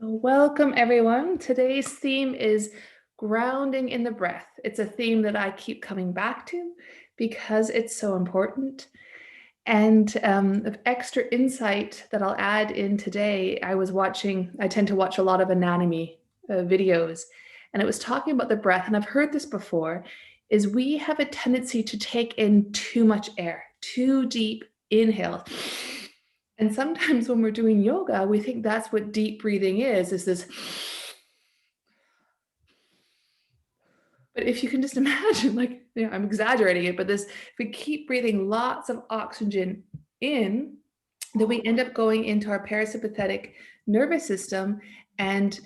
Welcome, everyone. Today's theme is grounding in the breath. It's a theme that I keep coming back to because it's so important. And of extra insight that I'll add in today, I tend to watch a lot of anatomy videos, and it was talking about the breath. And I've heard this before, is we have a tendency to take in too much air, too deep inhale. And sometimes when we're doing yoga, we think that's what deep breathing is this. But if you can just imagine, I'm exaggerating it, but if we keep breathing lots of oxygen in, then we end up going into our parasympathetic nervous system and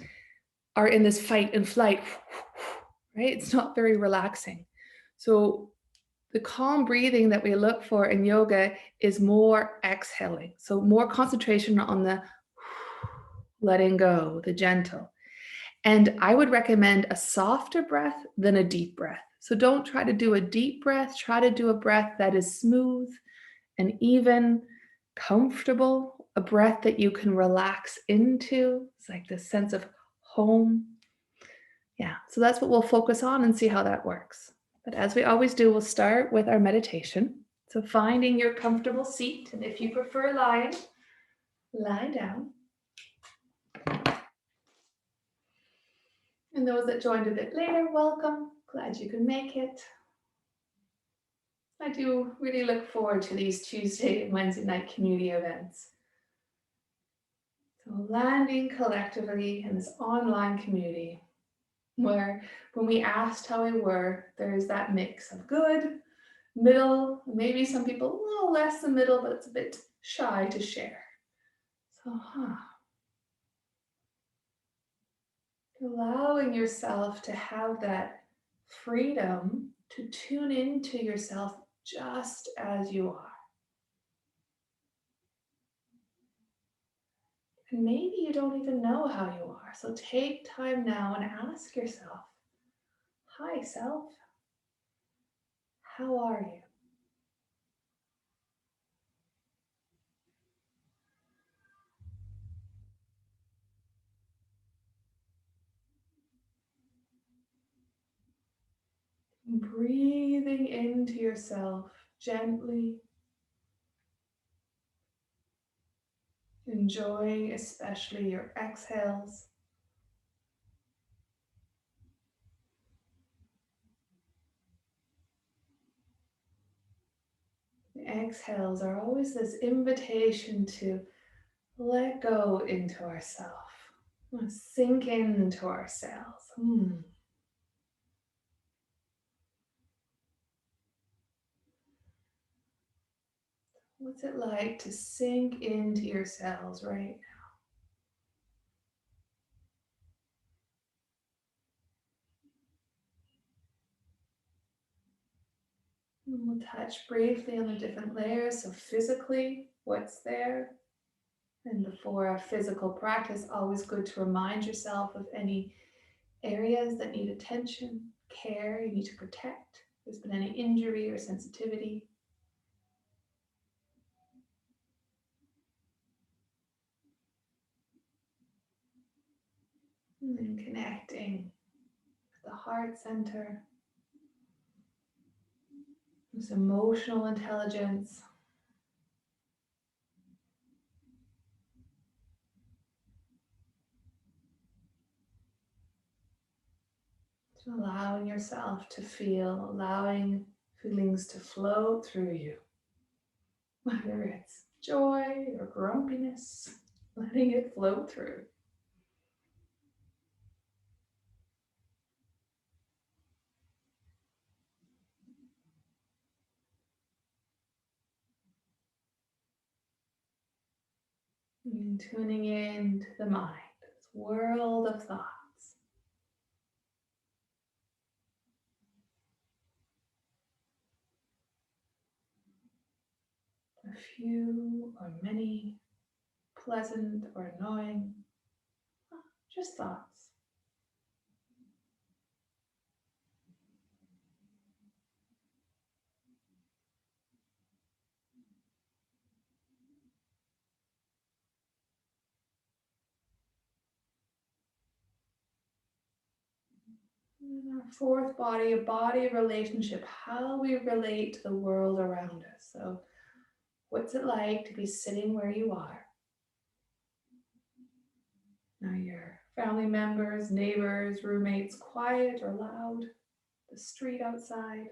are in this fight and flight, right? It's not very relaxing. So the calm breathing that we look for in yoga is more exhaling. So more concentration on the letting go, the gentle. And I would recommend a softer breath than a deep breath. So don't try to do a deep breath. Try to do a breath that is smooth and even, comfortable, a breath that you can relax into. It's like this sense of home. Yeah, so that's what we'll focus on and see how that works. But as we always do, we'll start with our meditation. So finding your comfortable seat, and if you prefer lying, lie down. And those that joined a bit later, welcome. Glad you could make it. I do really look forward to these Tuesday and Wednesday night community events. So landing collectively in this online community where when we asked how we were, there's that mix of good, middle, maybe some people a little less than middle, but it's a bit shy to share. So, allowing yourself to have that freedom to tune into yourself just as you are. And maybe you don't even know how you are. So take time now and ask yourself, hi, self, how are you? Breathing into yourself gently, enjoying especially your exhales. The exhales are always this invitation to let go into ourself, sink into ourselves. What's it like to sink into yourselves right now? And we'll touch briefly on the different layers. So physically, what's there? And before a physical practice, always good to remind yourself of any areas that need attention, care, you need to protect. If there's been any injury or sensitivity. And then connecting with the heart center, this emotional intelligence. So allowing yourself to feel, allowing feelings to flow through you. Whether it's joy or grumpiness, letting it flow through. And tuning into the mind, this world of thoughts. A few or many, pleasant or annoying, just thoughts. And our fourth body, a body of relationship, how we relate to the world around us. So what's it like to be sitting where you are? Now your family members, neighbors, roommates, quiet or loud? The street outside?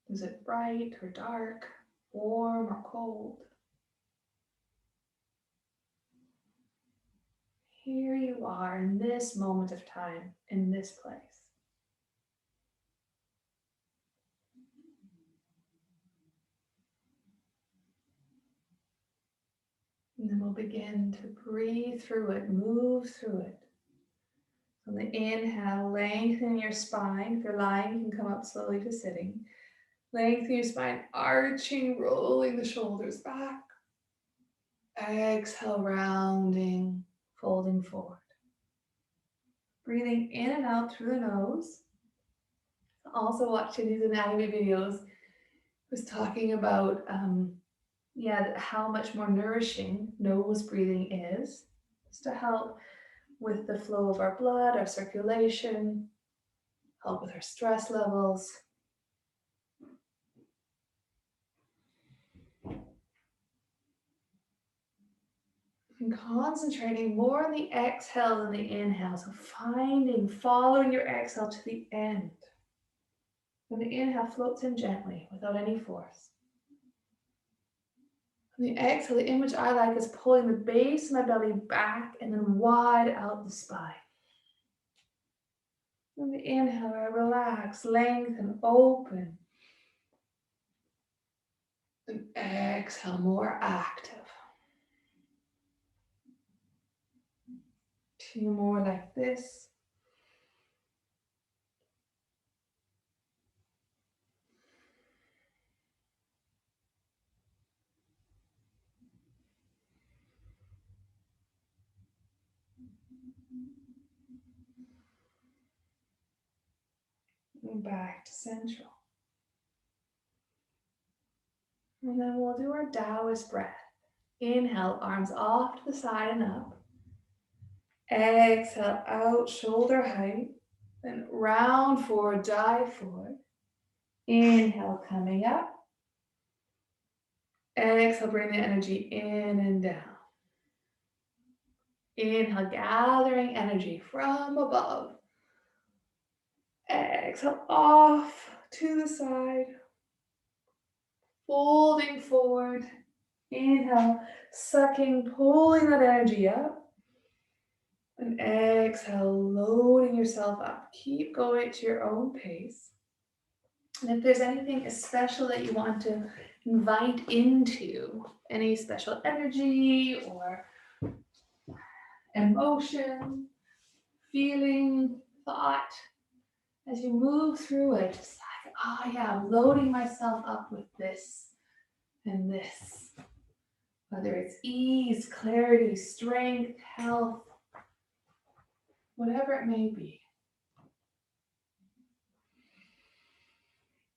Is it bright or dark, warm or cold? Here you are in this moment of time, in this place. And then we'll begin to breathe through it, move through it. On the inhale, lengthen your spine. If you're lying, you can come up slowly to sitting. Lengthen your spine, arching, rolling the shoulders back. Exhale, rounding, folding forward. Breathing in and out through the nose. Also watching these anatomy videos, was talking about how much more nourishing nose breathing is, just to help with the flow of our blood, our circulation, help with our stress levels. And concentrating more on the exhale than the inhale. So following your exhale to the end. When the inhale floats in gently without any force. On the exhale, the image I like is pulling the base of my belly back and then wide out the spine. On the inhale, I relax, lengthen, open. And exhale, more active. Two more like this. And back to central. And then we'll do our Taoist breath. Inhale, arms off to the side and up. Exhale, out, shoulder height. Then round forward, dive forward. Inhale, coming up. Exhale, bring the energy in and down. Inhale, gathering energy from above. Exhale, off to the side. Folding forward. Inhale, sucking, pulling that energy up. And exhale, loading yourself up. Keep going at your own pace. And if there's anything special that you want to invite into, any special energy or emotion, feeling, thought, as you move through it, just like, oh yeah, I'm loading myself up with this and this. Whether it's ease, clarity, strength, health, whatever it may be.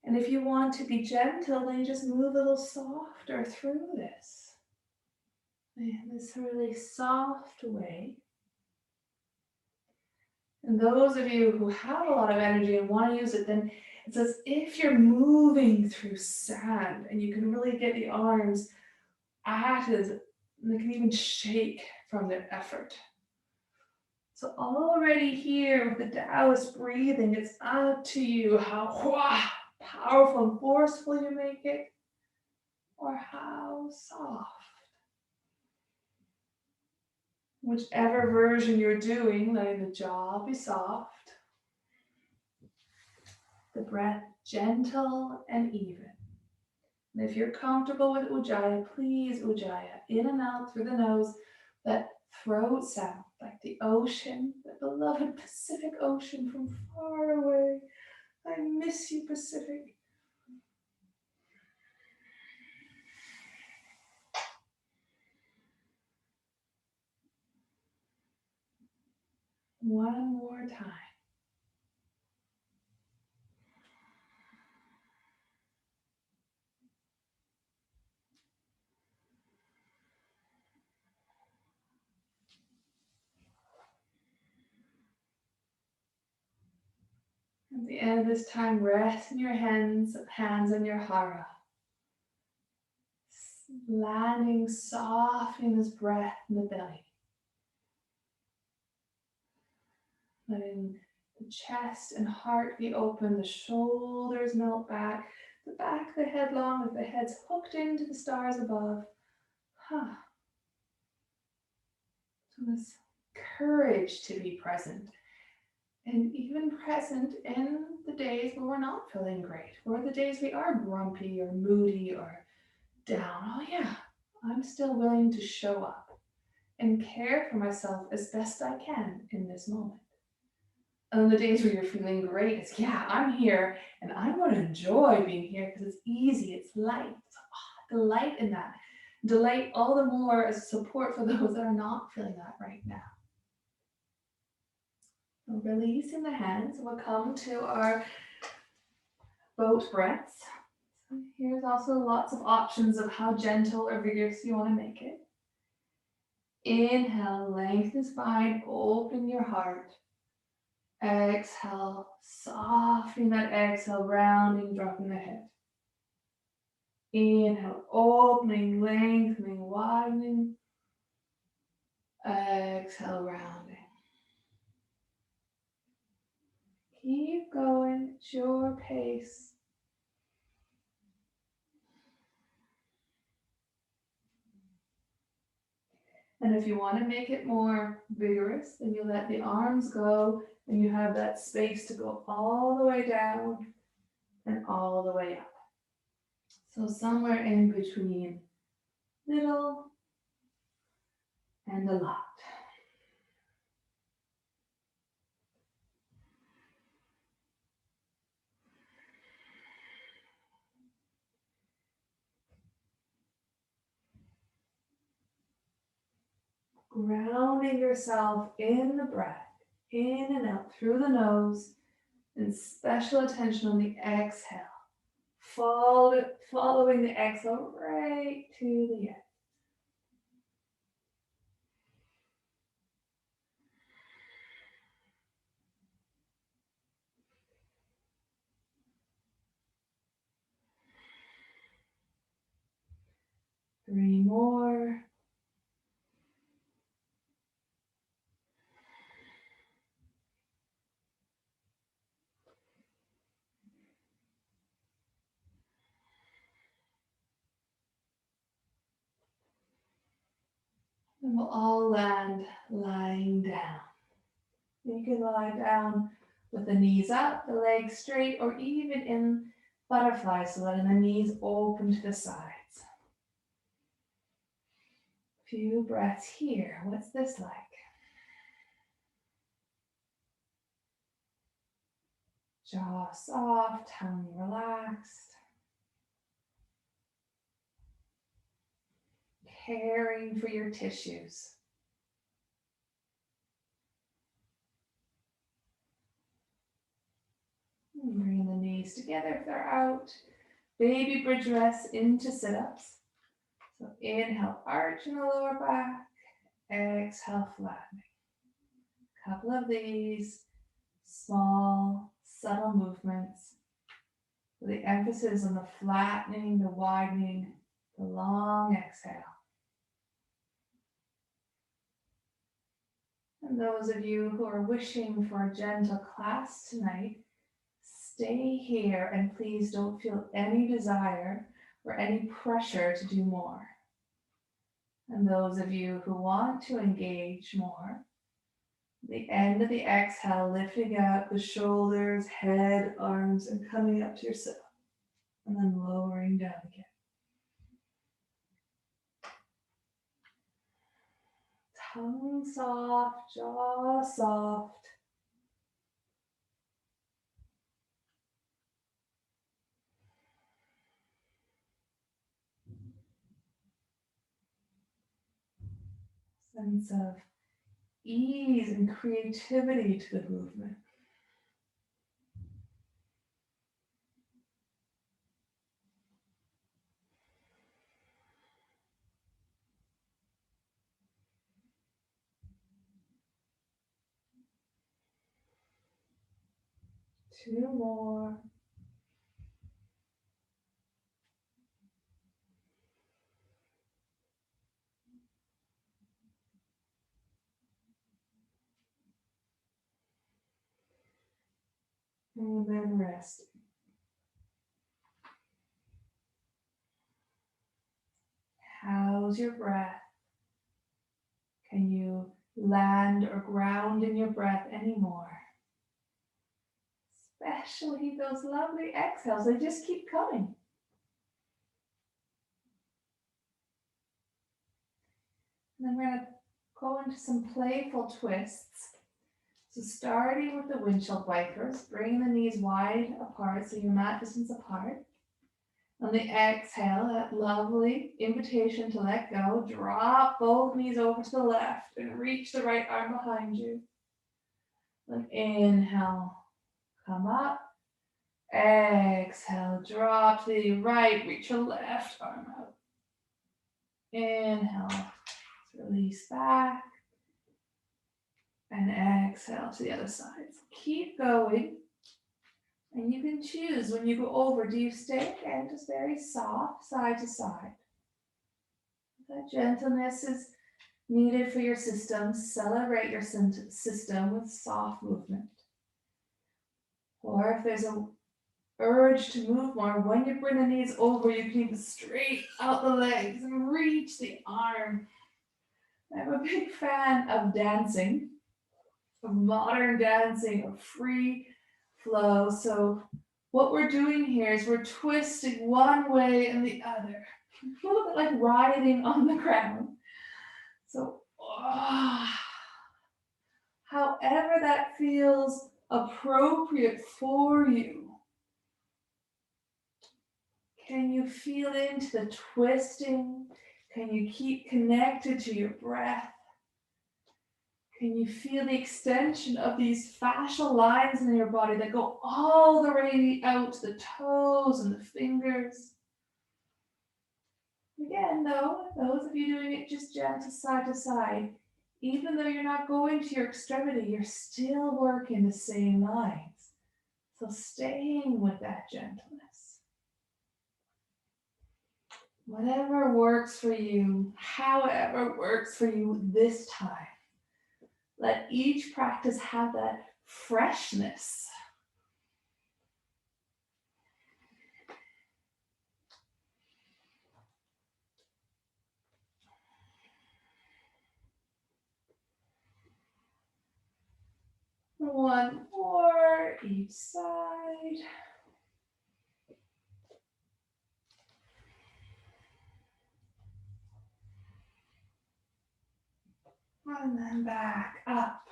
And if you want to be gentle, then you just move a little softer through this. In this really soft way. And those of you who have a lot of energy and want to use it, then it's as if you're moving through sand and you can really get the arms at it, and they can even shake from their effort. So already here with the Taoist breathing, it's up to you how powerful and forceful you make it, or how soft. Whichever version you're doing, letting the jaw be soft, the breath gentle and even. And if you're comfortable with Ujjayi, please Ujjayi, in and out through the nose, that throat sound, like the ocean, the beloved Pacific Ocean from far away. I miss you, Pacific. One more time. At the end of this time, rest in your hands on your hara. Landing, softening this breath in the belly. Letting the chest and heart be open, the shoulders melt back, the back of the head long with the head's hooked into the stars above. So this courage to be present, and even present in the days where we're not feeling great, or the days we are grumpy or moody or down. Oh yeah, I'm still willing to show up and care for myself as best I can in this moment. And the days where you're feeling great, it's yeah, I'm here and I'm going to enjoy being here because it's easy, it's light. It's delight in that. Delight all the more as support for those that are not feeling that right now. So releasing the hands, we'll come to our boat breaths. So here's also lots of options of how gentle or vigorous you want to make it. Inhale, lengthen spine, open your heart. Exhale, softening that exhale, rounding, dropping the head. Inhale, opening, lengthening, widening. Exhale, rounding. Keep going at your pace. And if you want to make it more vigorous, then you let the arms go and you have that space to go all the way down and all the way up. So somewhere in between little and a lot. Grounding yourself in the breath, in and out through the nose, and special attention on the exhale. Following the exhale right to the end. Three more. And we'll all land lying down. You can lie down with the knees up, the legs straight, or even in butterfly, so letting the knees open to the sides. Few breaths here. What's this like? Jaw soft, tongue relaxed. Caring for your tissues. And bring the knees together if they're out. Baby bridge rest into sit-ups. So inhale, arch in the lower back. Exhale, flattening. A couple of these small, subtle movements. The emphasis on the flattening, the widening, the long exhale. And those of you who are wishing for a gentle class tonight, stay here and please don't feel any desire or any pressure to do more. And those of you who want to engage more, the end of the exhale, lifting up the shoulders, head, arms, and coming up to your sit-up. And then lowering down again. Tongue soft, jaw soft. Sense of ease and creativity to the movement. 2 more. And then rest. How's your breath? Can you land or ground in your breath anymore? Especially those lovely exhales, they just keep coming. And then we're going to go into some playful twists. So starting with the windshield wipers, bring the knees wide apart so you're mat distance apart. On the exhale, that lovely invitation to let go, drop both knees over to the left and reach the right arm behind you. Then inhale, come up. Exhale, drop to the right, reach your left arm out. Inhale, release back. And exhale to the other side. So keep going. And you can choose when you go over, do you stay again just very soft, side to side? That gentleness is needed for your system. Celebrate your system with soft movement. Or if there's an urge to move more, when you bring the knees over, you can even straight out the legs and reach the arm. I'm a big fan of dancing, of modern dancing, of free flow. So what we're doing here is we're twisting one way and the other, a little bit like riding on the ground. So however that feels appropriate for you. Can you feel into the twisting? Can you keep connected to your breath? Can you feel the extension of these fascial lines in your body that go all the way out to the toes and the fingers? Again, though, those of you doing it just gentle side to side, even though you're not going to your extremity, you're still working the same lines. So staying with that gentleness. Whatever works for you, however works for you this time. Let each practice have that freshness. One more each side. And then back up.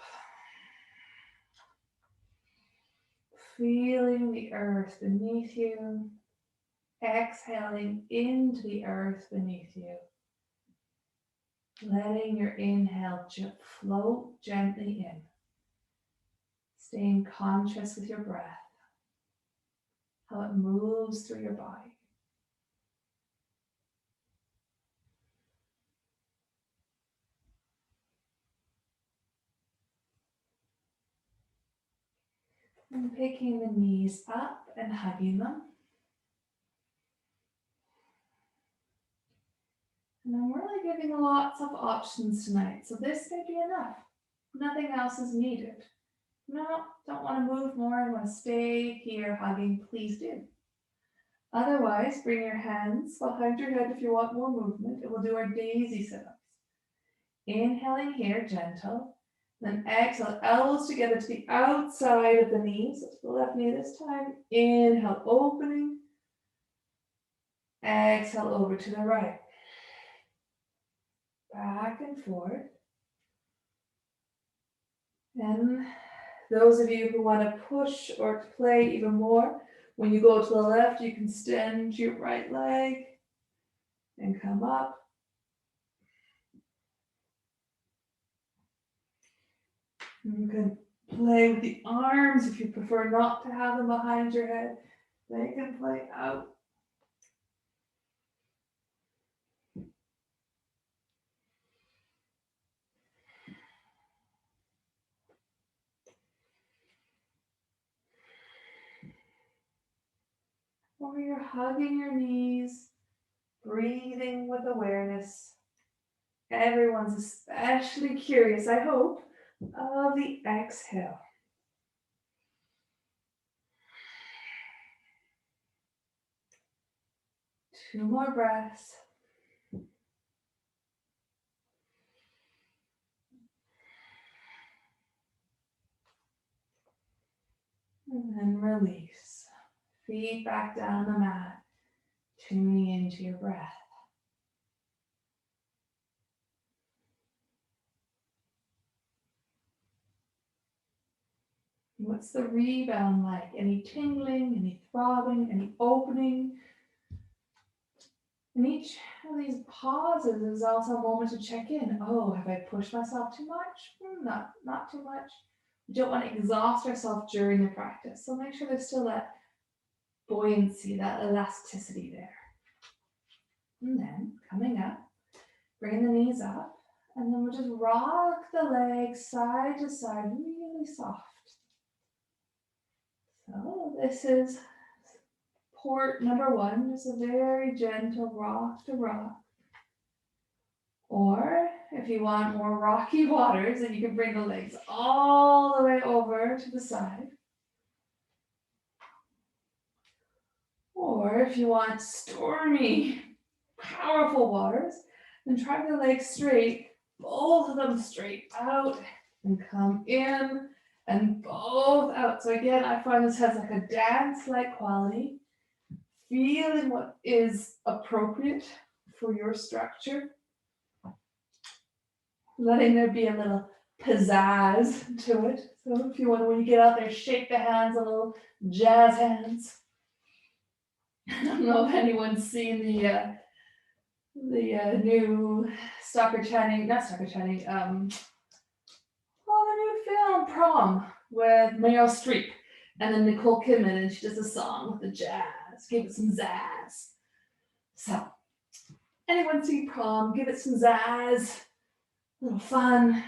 Feeling the earth beneath you. Exhaling into the earth beneath you. Letting your inhale float gently in. Staying conscious with your breath. How it moves through your body. And picking the knees up and hugging them. And I'm really giving lots of options tonight, so this may be enough. Nothing else is needed. No, don't want to move more, I want to stay here hugging, please do. Otherwise, bring your hands behind your head if you want more movement, and we'll do our daisy sit-ups. Inhaling here, gentle. Then exhale, elbows together to the outside of the knees, so to the left knee this time. Inhale, opening. Exhale, over to the right. Back and forth. And those of you who want to push or to play even more, when you go to the left, you can extend your right leg and come up. You can play with the arms if you prefer not to have them behind your head. They can play out. or you're hugging your knees, breathing with awareness. Everyone's especially curious, I hope, of the exhale. Two more breaths. And then release. Feet back down the mat, tuning into your breath. What's the rebound like? Any tingling, any throbbing, any opening? And each of these pauses is also a moment to check in. Oh, have I pushed myself too much? Not too much. We don't want to exhaust ourselves during the practice. So make sure there's still that buoyancy, that elasticity there. And then coming up, bring the knees up, and then we'll just rock the legs side to side, really soft. So this is port number one, just a very gentle rock to rock. Or if you want more rocky waters, then you can bring the legs all the way over to the side. Or if you want stormy, powerful waters, then try the legs straight, both of them straight out and come in and both out. So again, I find this has like a dance-like quality, feeling what is appropriate for your structure, letting there be a little pizzazz to it. So if you want to, when you get out there, shake the hands, a little jazz hands. I don't know if anyone's seen the new the new film Prom with Meryl Streep and then Nicole Kidman, and she does a song with the jazz, give it some zazz. So, anyone see Prom? Give it some zazz, a little fun.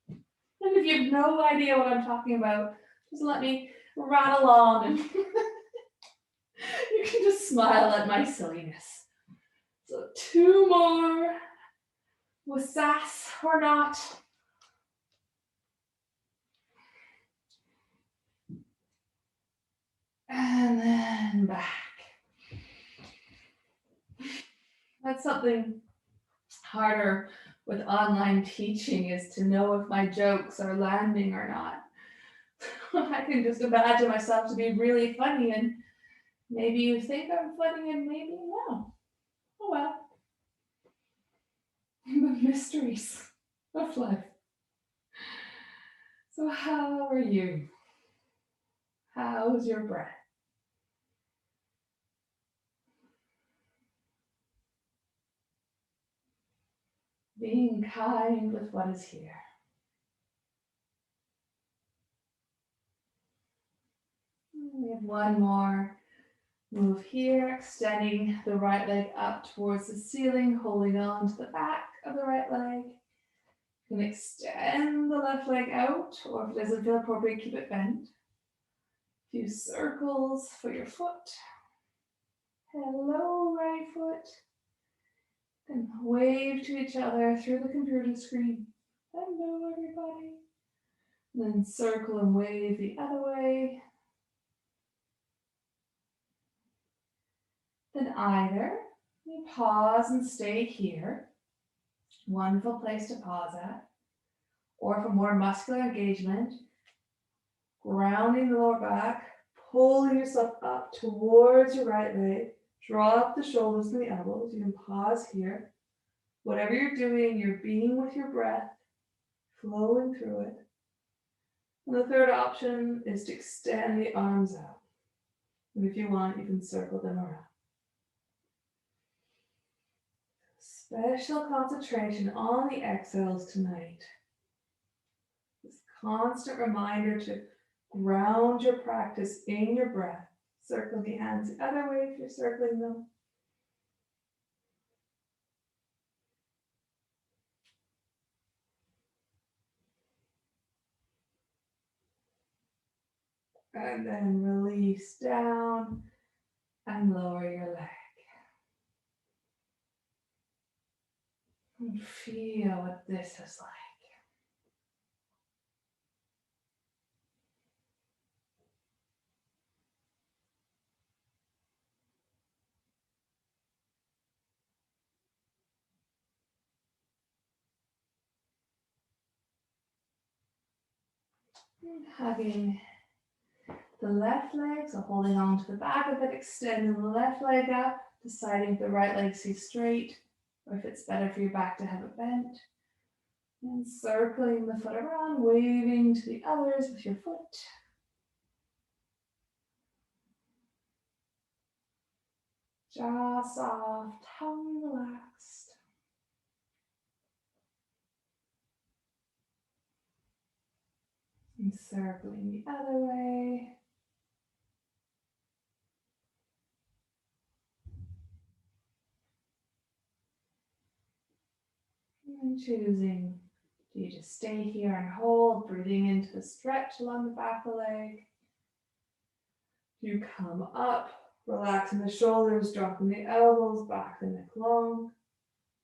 And if you have no idea what I'm talking about, just let me rattle on and you can just smile at my silliness. So 2 more with sass or not. And then back. That's something harder with online teaching, is to know if my jokes are landing or not. I can just imagine myself to be really funny, and maybe you think I'm funny and maybe no. Oh well. The mysteries of life. So how are you? How's your breath? Being kind with what is here. We have one more move here, extending the right leg up towards the ceiling, holding on to the back of the right leg. You can extend the left leg out, or if it doesn't feel appropriate, keep it bent. A few circles for your foot. Hello, right foot. Then wave to each other through the computer screen. Hello, everybody. Then circle and wave the other way. Then either you pause and stay here. Wonderful place to pause at. Or for more muscular engagement, grounding the lower back, pulling yourself up towards your right leg. Drop the shoulders to the elbows. You can pause here. Whatever you're doing, you're being with your breath, flowing through it. And the third option is to extend the arms out. And if you want, you can circle them around. Special concentration on the exhales tonight. This constant reminder to ground your practice in your breath. Circle the hands the other way if you're circling them. And then release down. And lower your leg. And feel what this is like. And hugging the left leg, so holding on to the back of it, extending the left leg up, deciding if the right leg stays straight or if it's better for your back to have it bent. And circling the foot around, waving to the others with your foot. Jaw soft, tongue relaxed. And circling the other way. And choosing, do you just stay here and hold, breathing into the stretch along the back of the leg? Do you come up, relaxing the shoulders, dropping the elbows, back the neck long?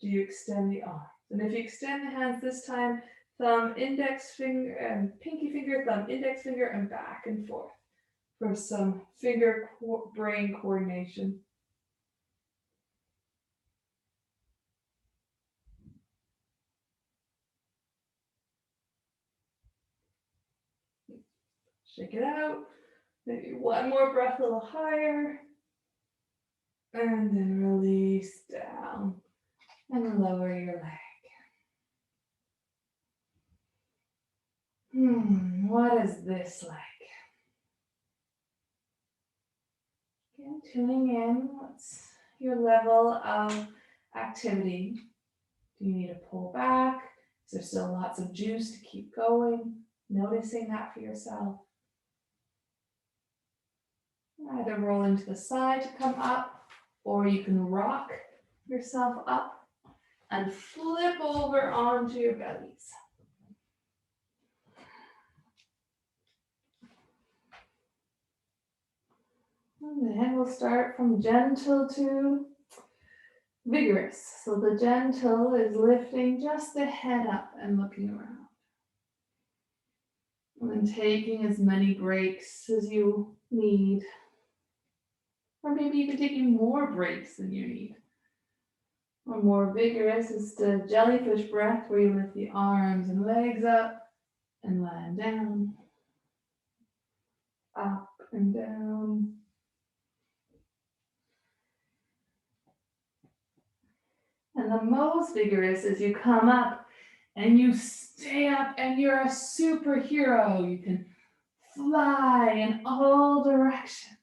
Do you extend the arms? And if you extend the hands this time, thumb, index finger, and pinky finger, thumb, index finger, and back and forth for some finger-brain coordination. Shake it out. Maybe one more breath a little higher. And then release down and lower your leg. What is this like? Again, tuning in. What's your level of activity? Do you need to pull back? Is there still lots of juice to keep going? Noticing that for yourself. Either roll into the side to come up, or you can rock yourself up and flip over onto your bellies. And then we'll start from gentle to vigorous. So the gentle is lifting just the head up and looking around. And then taking as many breaks as you need. Or maybe even taking more breaks than you need. Or more vigorous is the jellyfish breath, where you lift the arms and legs up and land down. Up and down. And the most vigorous is you come up and you stay up and you're a superhero. You can fly in all directions,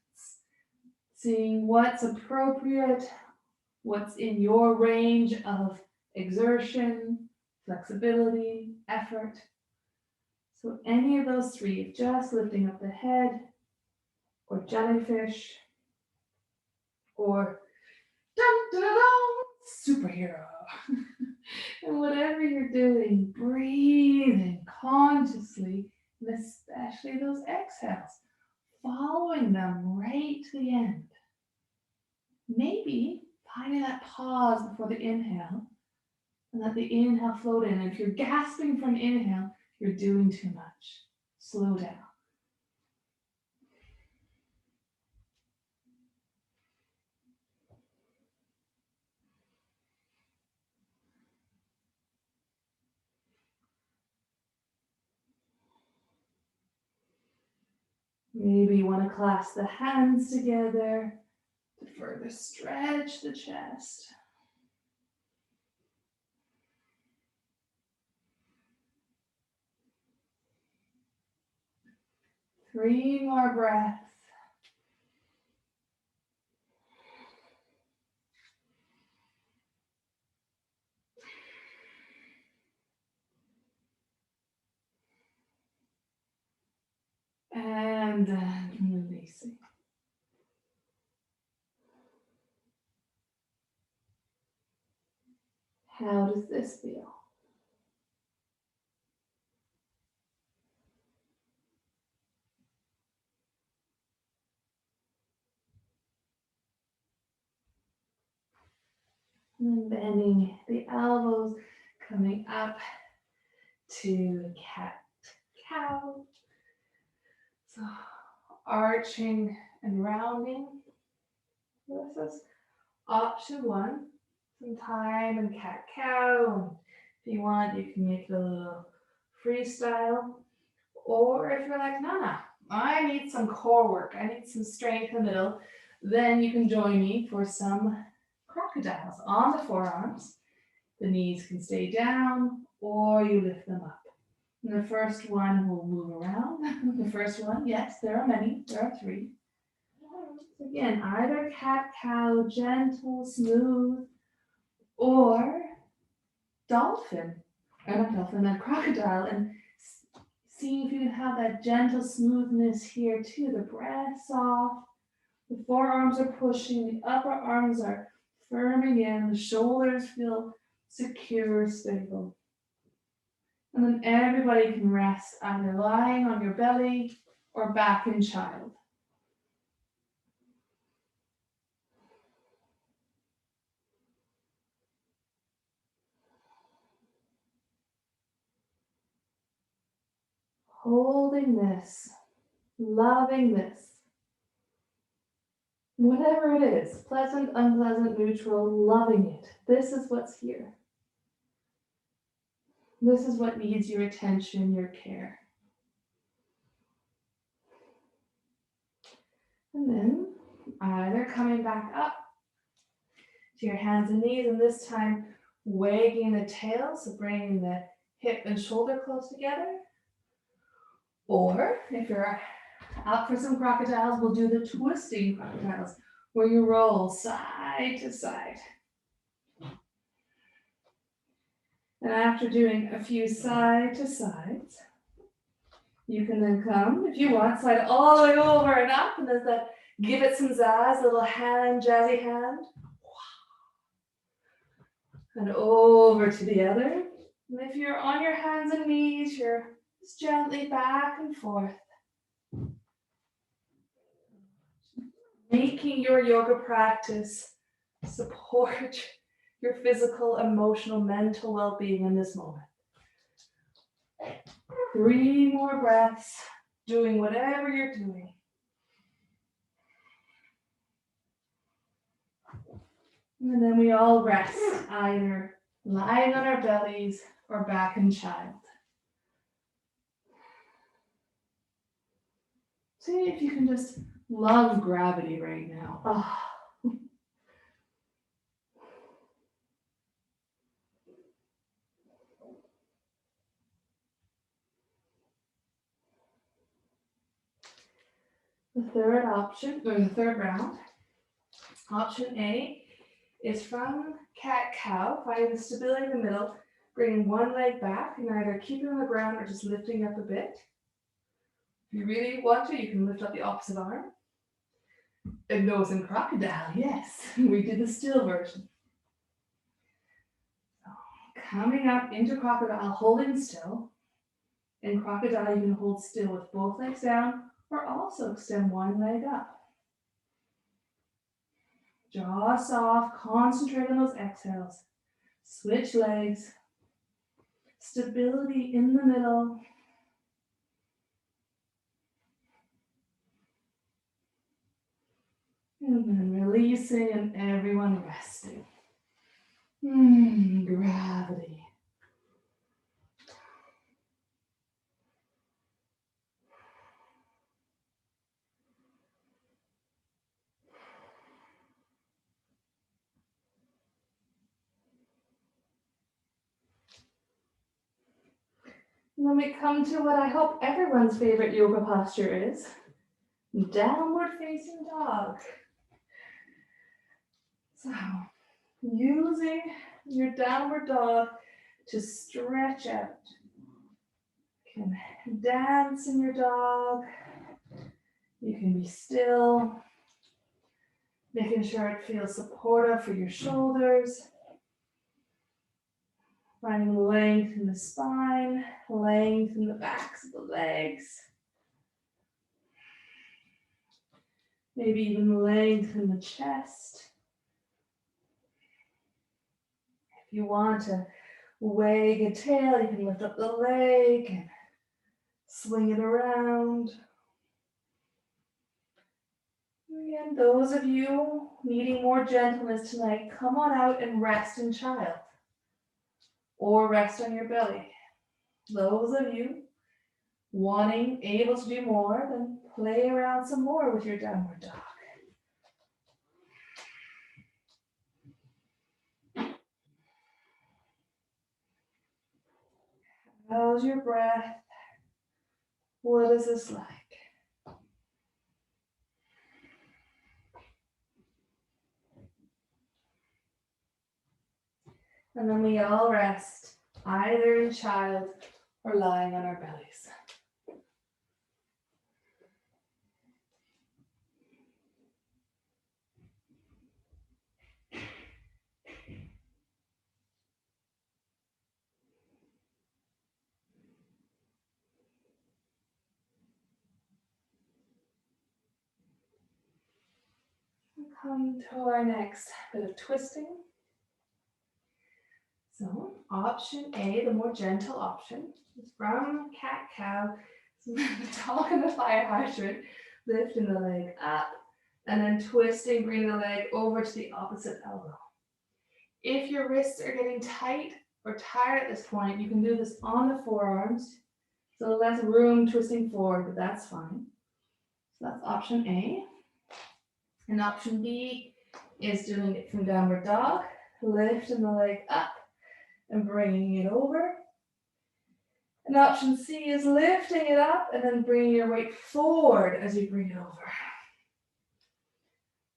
seeing what's appropriate, what's in your range of exertion, flexibility, effort. So any of those three, just lifting up the head, or jellyfish, or dun, dun, dun, dun, superhero. And whatever you're doing, breathing consciously, and especially those exhales, following them right to the end. Maybe finding that pause before the inhale, and let the inhale float in. And if you're gasping for an inhale, you're doing too much. Slow down. Maybe you want to clasp the hands together to further stretch the chest. Three more breaths. And then releasing. How does this feel? And then bending the elbows, coming up to cat-cow. So arching and rounding. This is option one. Some time and cat-cow. If you want, you can make it a little freestyle. Or if you're like, no, I need some core work. I need some strength in the middle. Then you can join me for some crocodiles on the forearms. The knees can stay down or you lift them up. And the first one will move around. The first one, yes, there are many. There are 3. Again, either cat-cow, gentle, smooth, or dolphin. Or not dolphin, then crocodile. And see if you can have that gentle smoothness here too. The breath soft. The forearms are pushing. The upper arms are firming in. The shoulders feel secure, stable. And then everybody can rest either lying on your belly or back in child. Holding this, loving this. Whatever it is, pleasant, unpleasant, neutral, loving it. This is what's here. This is what needs your attention, your care. And then either coming back up to your hands and knees, and this time wagging the tail, so bringing the hip and shoulder close together. Or if you're up for some crocodiles, we'll do the twisting crocodiles, where you roll side to side. And after doing a few side to sides, you can then come, if you want, slide all the way over and up, and there's that, give it some zazz, little hand, jazzy hand. And over to the other. And if you're on your hands and knees, you're just gently back and forth. Making your yoga practice support your physical, emotional, mental well-being in this moment. 3 more breaths, doing whatever you're doing. And then we all rest, either lying on our bellies or back in child. See if you can just love gravity right now. Oh. The third option, or the third round, option A is from cat-cow, finding the stability in the middle, bringing one leg back and either keeping on the ground or just lifting up a bit. If you really want to, you can lift up the opposite arm. And nose in crocodile, yes, we did the still version. So, coming up into crocodile, holding still. In crocodile, you can hold still with both legs down or also extend one leg up. Jaw soft, concentrate on those exhales. Switch legs. Stability in the middle. And then releasing and everyone resting. Gravity. And then we come to what I hope everyone's favorite yoga posture is. Downward facing dog. So, using your downward dog to stretch out. You can dance in your dog. You can be still. Making sure it feels supportive for your shoulders. Finding length in the spine, length in the backs of the legs. Maybe even length in the chest. If you want to wag a tail, you can lift up the leg and swing it around. And those of you needing more gentleness tonight, come on out and rest in child or rest on your belly. Those of you wanting, able to do more, then play around some more with your downward dog. How's your breath? What is this like? And then we all rest, either in child or lying on our bellies. Come to our next bit of twisting. So option A, the more gentle option, is from cat-cow. The dog and the fire hydrant, lifting the leg up and then twisting, bring the leg over to the opposite elbow. If your wrists are getting tight or tired at this point, you can do this on the forearms. So less room twisting forward, but that's fine. So that's option A. And option B is doing it from downward dog, lifting the leg up and bringing it over. And option C is lifting it up and then bringing your weight forward as you bring it over.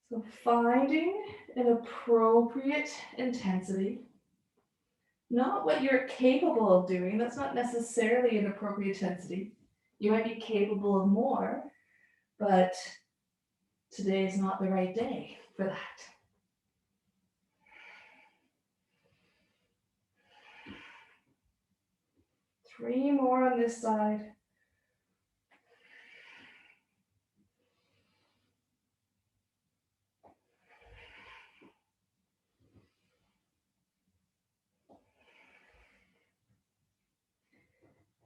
So finding an appropriate intensity, not what you're capable of doing. That's not necessarily an appropriate intensity. You might be capable of more, but today is not the right day for that. Three more on this side.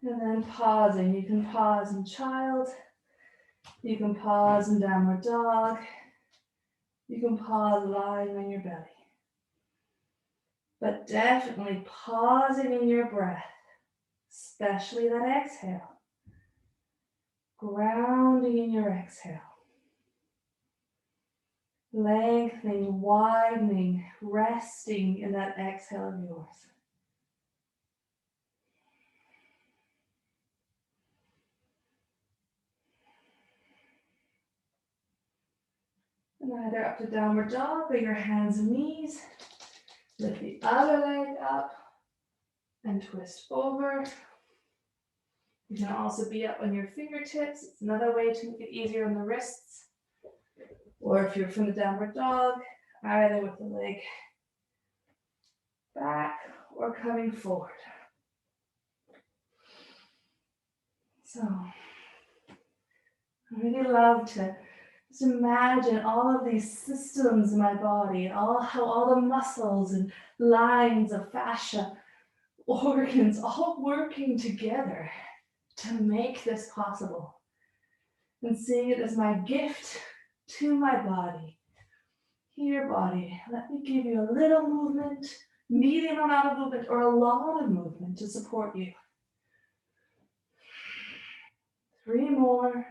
And then pausing. You can pause in child. You can pause in downward dog. You can pause lying on your belly. But definitely pausing in your breath, especially that exhale. Grounding in your exhale. Lengthening, widening, resting in that exhale of yours. And either up to downward dog or your hands and knees. Lift the other leg up and twist over. You can also be up on your fingertips. It's another way to make it easier on the wrists. Or if you're from the downward dog, either with the leg back or coming forward. So, I really love to just imagine all of these systems in my body, how all the muscles and lines of fascia, organs, all working together to make this possible. And seeing it as my gift to my body. Here, body, let me give you a little movement, medium amount of movement, or a lot of movement to support you. Three more.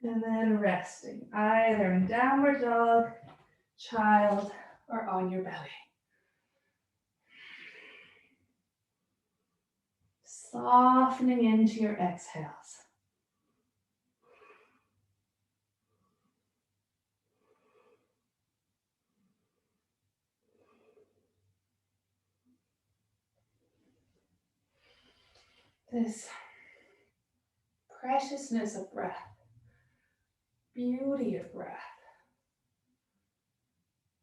And then resting, either in downward dog, child, or on your belly. Softening into your exhales. This preciousness of breath, beauty of breath.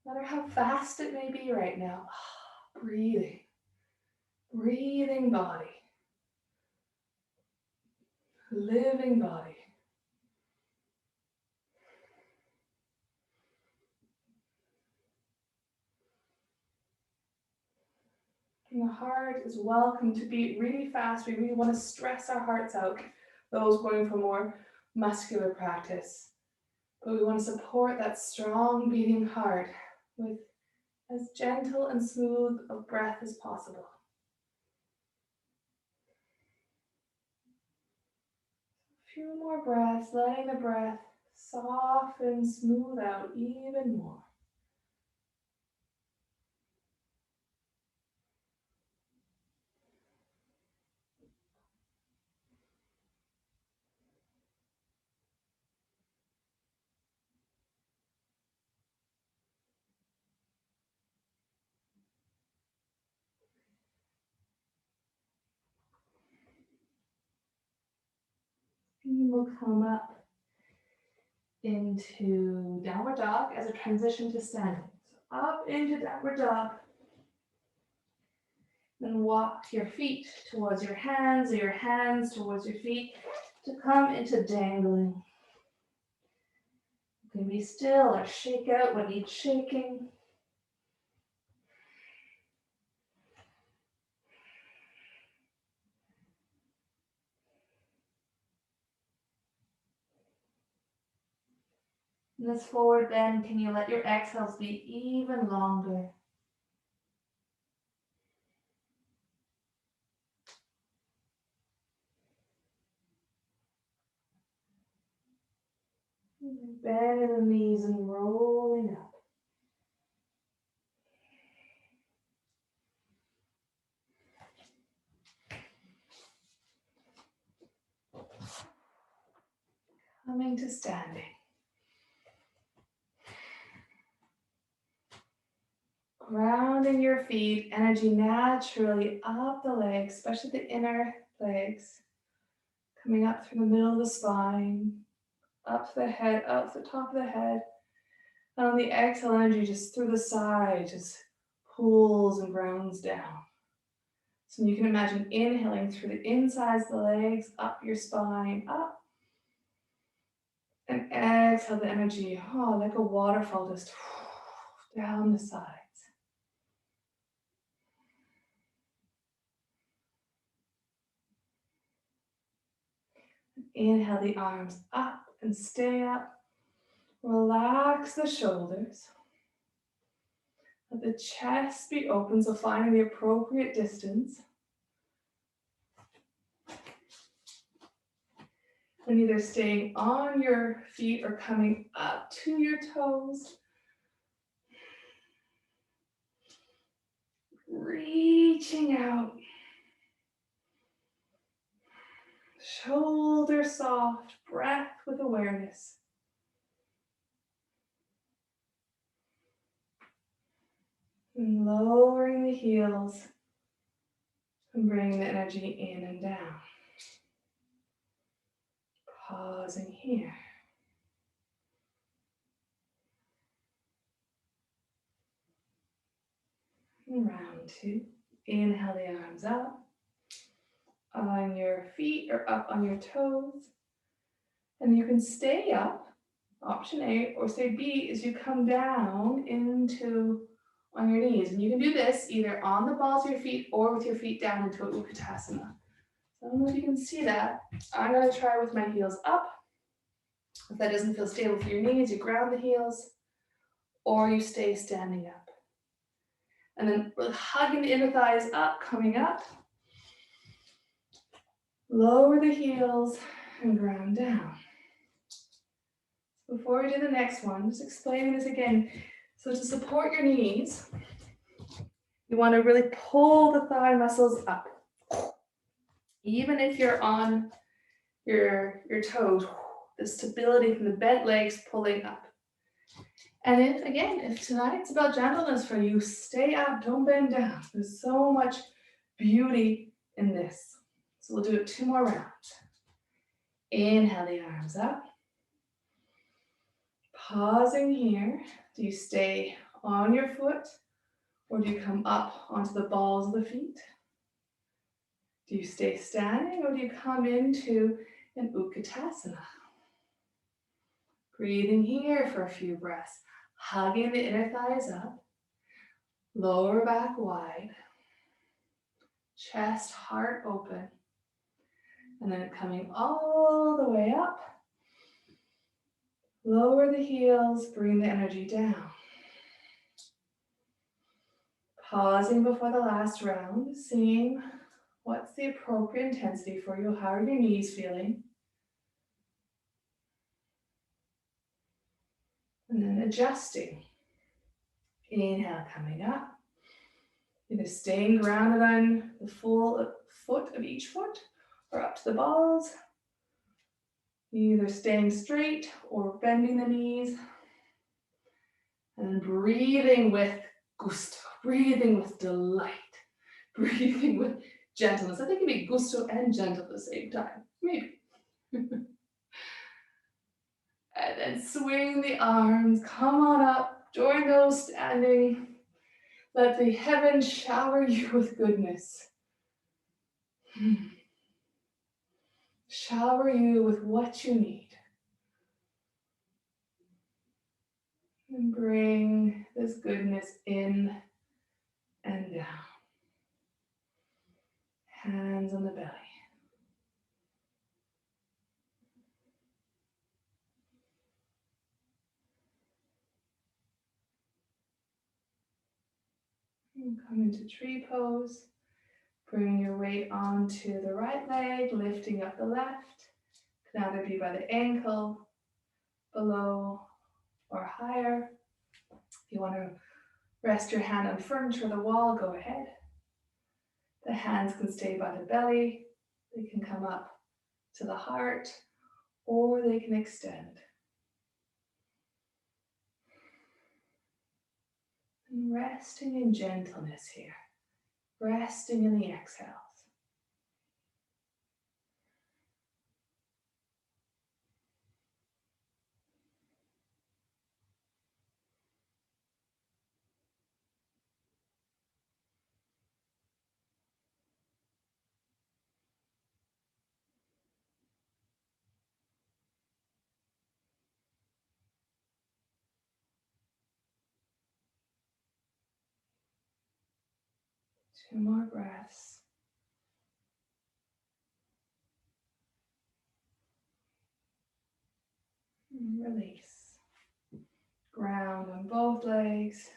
No matter how fast it may be right now, breathing, breathing body. living body. And the heart is welcome to beat really fast. We really want to stress our hearts out, those going for more muscular practice. But we want to support that strong beating heart with as gentle and smooth a breath as possible. A few more breaths, letting the breath soften, smooth out even more. And we'll come up into downward dog as a transition to standing. So up into downward dog. Then walk your feet towards your hands or your hands towards your feet to come into dangling. You can be still or shake out what needs shaking. In this forward bend, can you let your exhales be even longer? Bending the knees and rolling up. Coming to standing. Grounding your feet, energy naturally up the legs, especially the inner legs. Coming up through the middle of the spine, up the head, up the top of the head. And on the exhale, energy just through the side, just pulls and grounds down. So you can imagine inhaling through the insides of the legs, up your spine, up. And exhale the energy, like a waterfall, just down the sides. Inhale the arms up and stay up. Relax the shoulders. Let the chest be open, so finding the appropriate distance. And either staying on your feet or coming up to your toes. Reaching out. Shoulder soft, breath with awareness. And lowering the heels and bringing the energy in and down. Pausing here. And round two. Inhale the arms up. On your feet or up on your toes. And you can stay up, option A, or say B as you come down into on your knees. And you can do this either on the balls of your feet or with your feet down into a Utkatasana. So I don't know if you can see that. I'm going to try with my heels up. If that doesn't feel stable for your knees, you ground the heels or you stay standing up. And then really hugging the inner thighs up, coming up. Lower the heels and ground down. Before we do the next one, just explaining this again. So to support your knees, you want to really pull the thigh muscles up. Even if you're on your toes, the stability from the bent legs pulling up. And if tonight it's about gentleness for you, stay up, don't bend down. There's so much beauty in this. So we'll do it 2 more rounds. Inhale the arms up. Pausing here. Do you stay on your foot or do you come up onto the balls of the feet? Do you stay standing or do you come into in Utkatasana. Breathing here for a few breaths, hugging the inner thighs up, lower back wide, chest, heart open, and then coming all the way up. Lower the heels, bring the energy down. Pausing before the last round, seeing what's the appropriate intensity for you. How are your knees feeling? And then adjusting. Inhale, coming up. Either staying grounded on the full foot of each foot or up to the balls. Either staying straight or bending the knees. And then breathing with gusto, breathing with delight, breathing with gentleness. I think it can be gusto and gentle at the same time, maybe. And then swing the arms, come on up, join those standing. Let the heavens shower you with goodness. Shower you with what you need. And bring this goodness in and down. Hands on the belly. And come into tree pose. Bring your weight onto the right leg, lifting up the left. Can either be by the ankle, below, or higher. If you want to rest your hand on furniture or the wall, go ahead. The hands can stay by the belly. They can come up to the heart, or they can extend. And resting in gentleness here. Resting in the exhales. Two more breaths. And release. Ground on both legs.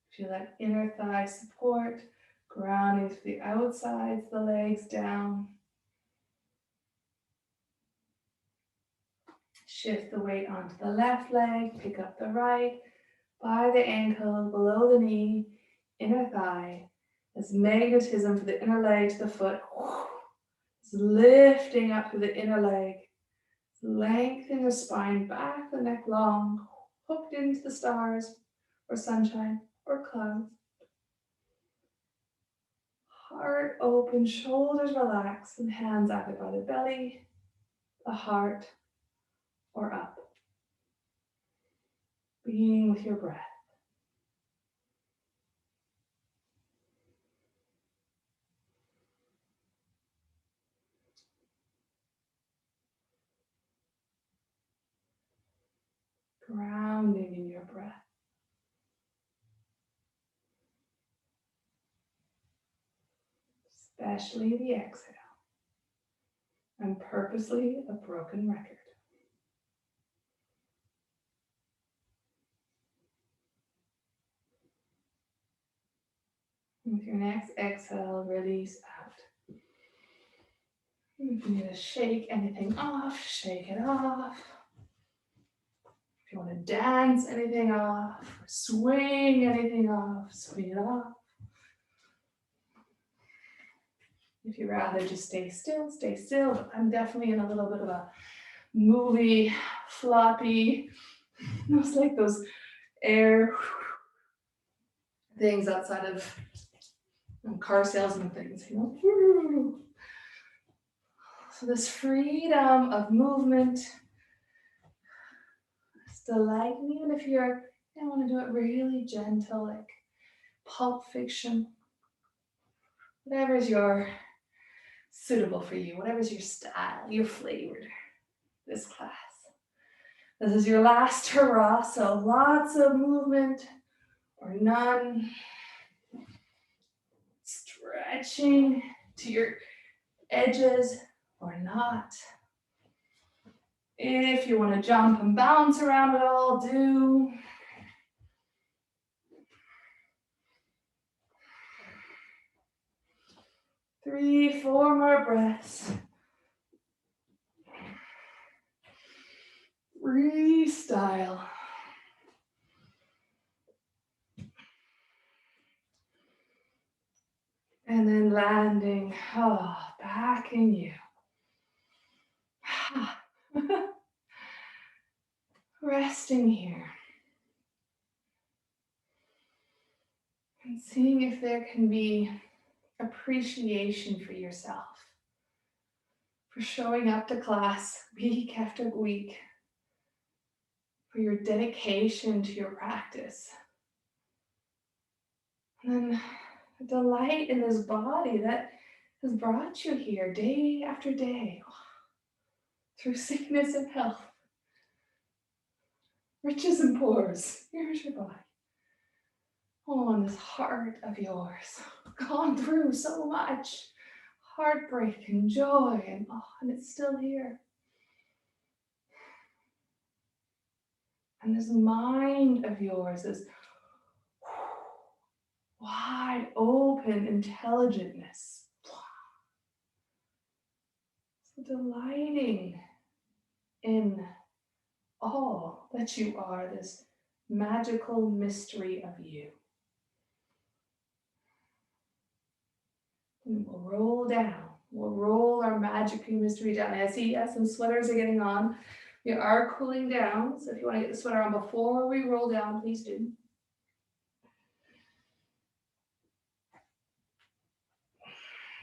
Feel that inner thigh support, grounding to the outsides of the legs down. Shift the weight onto the left leg, pick up the right, by the ankle, below the knee, inner thigh. As magnetism for the inner leg to the foot. It's lifting up through the inner leg. Lengthening the spine back, the neck long, hooked into the stars or sunshine or clouds. Heart open, shoulders relaxed, and hands either by the belly, the heart, or up. Being with your breath. Grounding in your breath. Especially the exhale. And purposely a broken record. With your next exhale, release out. If you need to shake anything off, shake it off. If you want to dance anything off, or swing anything off, swing it off. If you'd rather just stay still, stay still. But I'm definitely in a little bit of a movie, floppy, almost like those air things outside of car salesman things, you know. So this freedom of movement, it's delight, and even if you want to do it really gentle, like Pulp Fiction, whatever's your suitable for you, whatever's your style, your flavor, this class. This is your last hurrah, so lots of movement or none. Stretching to your edges or not. If you want to jump and bounce around at all, do. Three, four more breaths. Freestyle. And then landing, back in you. Resting here. And seeing if there can be appreciation for yourself, for showing up to class week after week, for your dedication to your practice. And then a delight in this body that has brought you here day after day, through sickness and health, riches and poors. Here's your body. Oh, and this heart of yours, gone through so much heartbreak and joy, and it's still here. And this mind of yours, this wide open intelligentness, so delighting in all that you are, this magical mystery of you. And we'll roll down. We'll roll our magic mystery down. I see, yes, some sweaters are getting on. We are cooling down, so if you want to get the sweater on before we roll down, please do.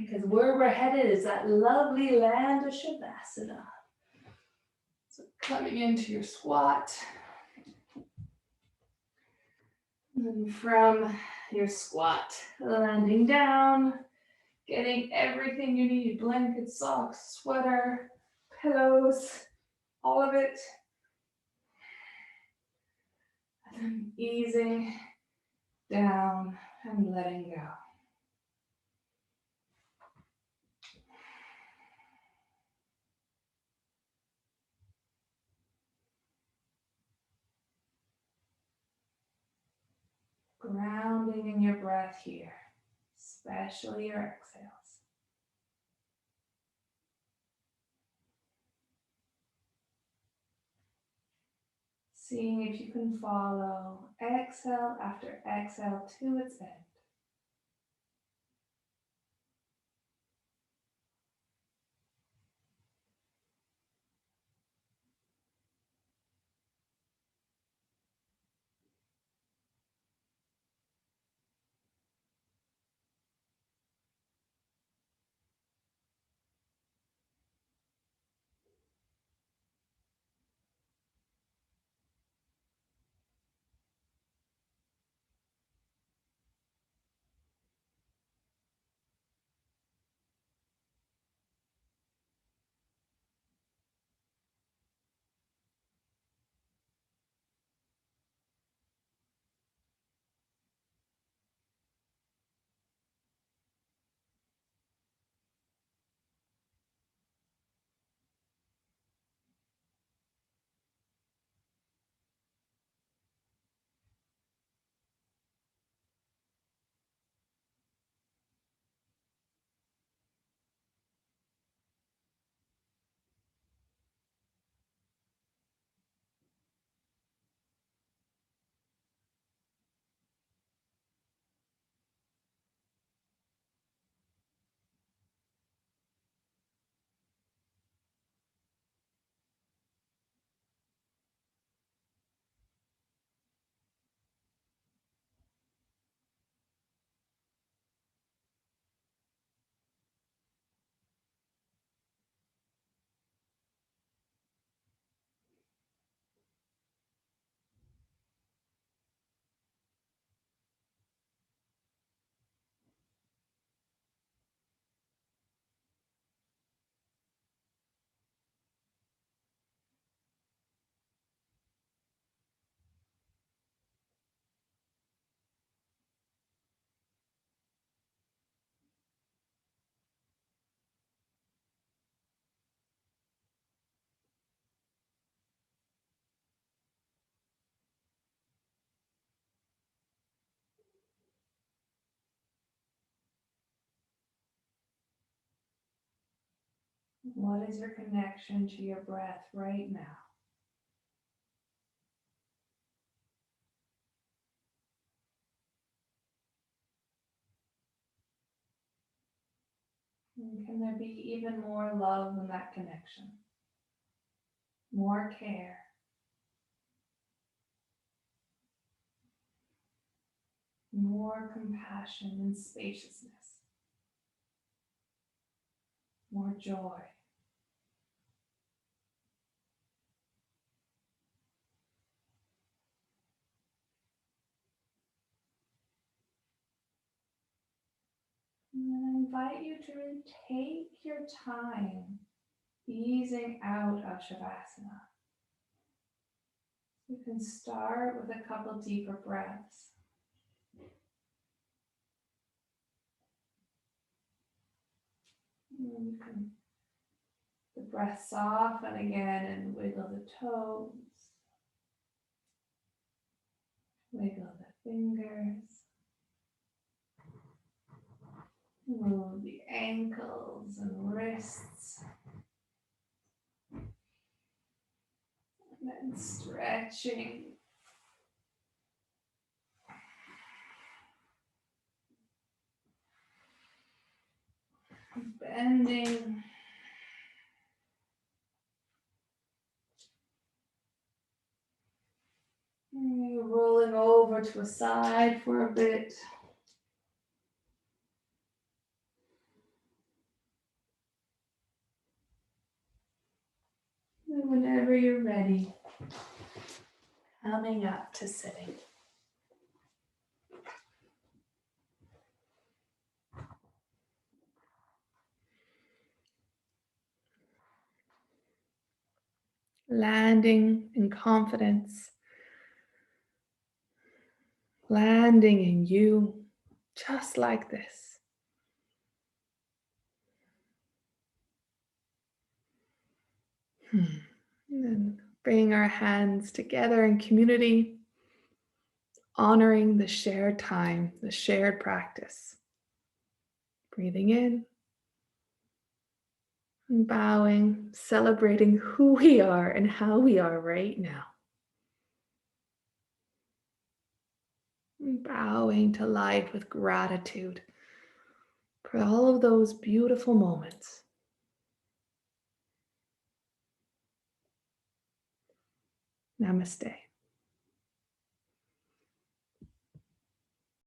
Because where we're headed is that lovely land of Shavasana. So coming into your squat. And then from your squat, landing down, getting everything you need, blankets, socks, sweater, pillows, all of it. And then easing down and letting go. Grounding in your breath here, especially your exhales. Seeing if you can follow exhale after exhale to its end. What is your connection to your breath right now? And can there be even more love in that connection? More care? More compassion and spaciousness? More joy? And then I invite you to really take your time easing out of Shavasana. You can start with a couple deeper breaths. And you can the breath soften again and wiggle the toes, wiggle the fingers, move the ankles and wrists, and then stretching. Bending. Rolling over to a side for a bit. And whenever you're ready, coming up to sitting. Landing in confidence. Landing in you, just like this. And then bring our hands together in community, honoring the shared time, the shared practice. Breathing in and bowing, celebrating who we are and how we are right now. And bowing to life with gratitude for all of those beautiful moments. Namaste.